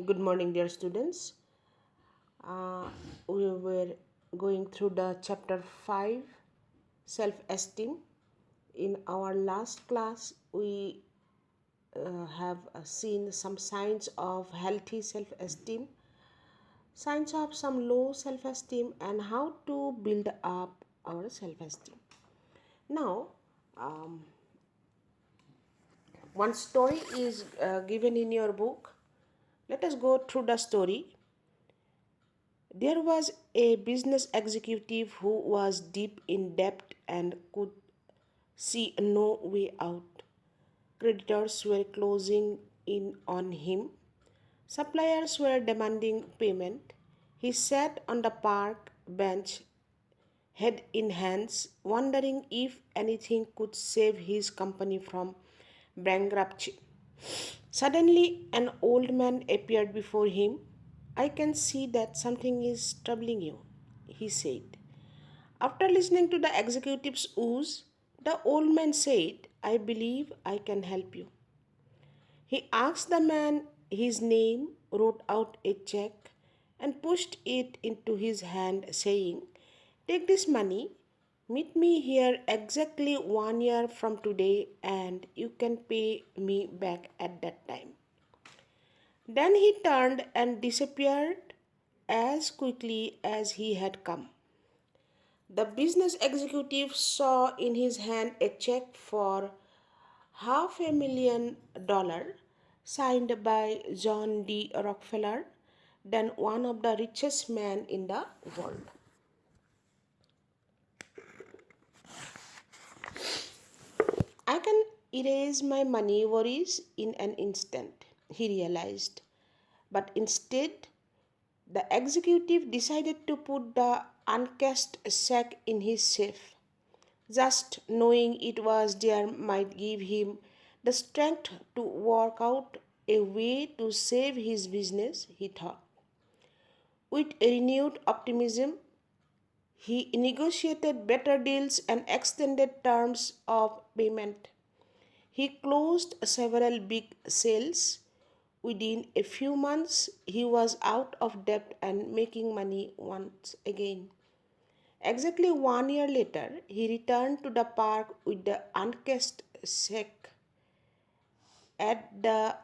Good morning, dear students. Uh, we were going through the chapter 5, self esteem. In our last class, we have seen some signs of healthy self esteem, signs of some low self esteem, and how to build up our self esteem. Now, um, one story is given in your book. Let us go through the story. There was a business executive who was deep in debt and could see no way out. Creditors were closing in on him. Suppliers were demanding payment. He sat on the park bench, head in hands, wondering if anything could save his company from bankruptcy. Suddenly, an old man appeared before him. I can see that something is troubling you, he said. After listening to the executive's ooze, the old man said, I believe I can help you. He asked the man his name, wrote out a check, and pushed it into his hand, saying, take this money, meet me here exactly 1 year from today, and you can pay me back at that time. Then he turned and disappeared as quickly as he had come. The business executive saw in his hand a check for $500,000 signed by John D. Rockefeller, then one of the richest men in the world. I can erase my money worries in an instant, he realized. But instead, the executive decided to put the uncashed check in his safe. Just knowing it was there might give him the strength to work out a way to save his business, he thought. With renewed optimism, he negotiated better deals and extended terms of payment. He closed several big sales. Within a few months, he was out of debt and making money once again. Exactly 1 year later, he returned to the park with the uncashed check. At the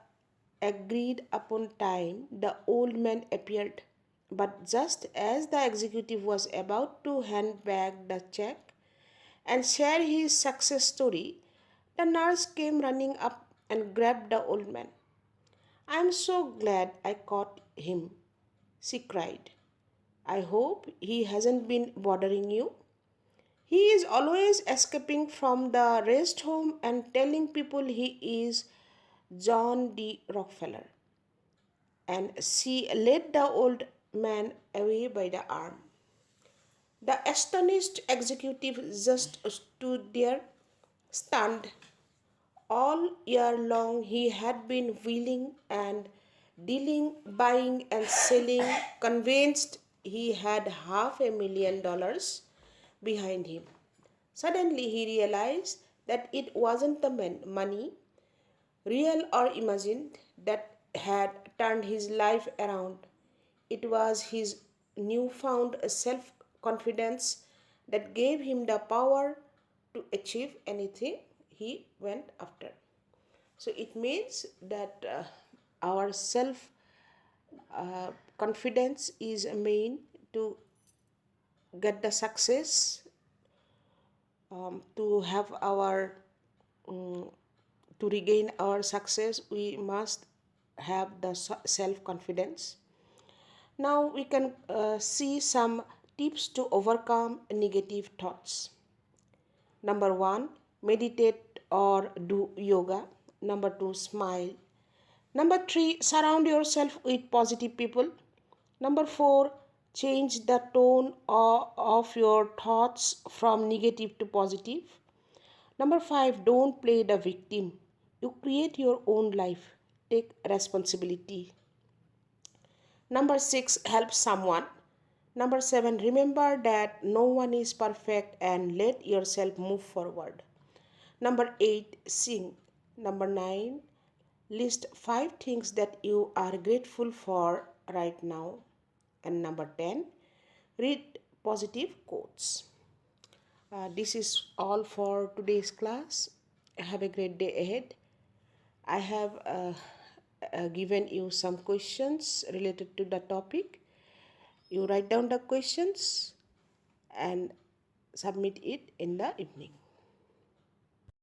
agreed upon time, the old man appeared. But just as the executive was about to hand back the check and share his success story, the nurse came running up and grabbed the old man. I'm so glad I caught him, she cried. I hope he hasn't been bothering you. He is always escaping from the rest home and telling people he is John D. Rockefeller. And she led the old man away by the arm. The astonished executive just stood there, stunned. All year long, he had been wheeling and dealing, buying and selling, convinced he had $500,000 behind him. Suddenly, he realized that it wasn't the money, real or imagined, that had turned his life around. It was his newfound self confidence that gave him the power to achieve anything he went after. So it means that our self confidence is main to get the success, to have our um, to regain our success. We must have the self confidence. Now we can see some tips to overcome negative thoughts. Number one, meditate or do yoga. Number two, smile. Number three, surround yourself with positive people. Number four, change the tone of your thoughts from negative to positive. Number five, don't play the victim. You create your own life. Take responsibility. Number six, help someone. Number seven, remember that no one is perfect and let yourself move forward. Number eight, sing. Number nine, List 5 things that you are grateful for right now. And number 10, read positive quotes. This is all for today's class. Have a great day ahead. I have given you some questions related to the topic. You write down the questions and submit it in the evening.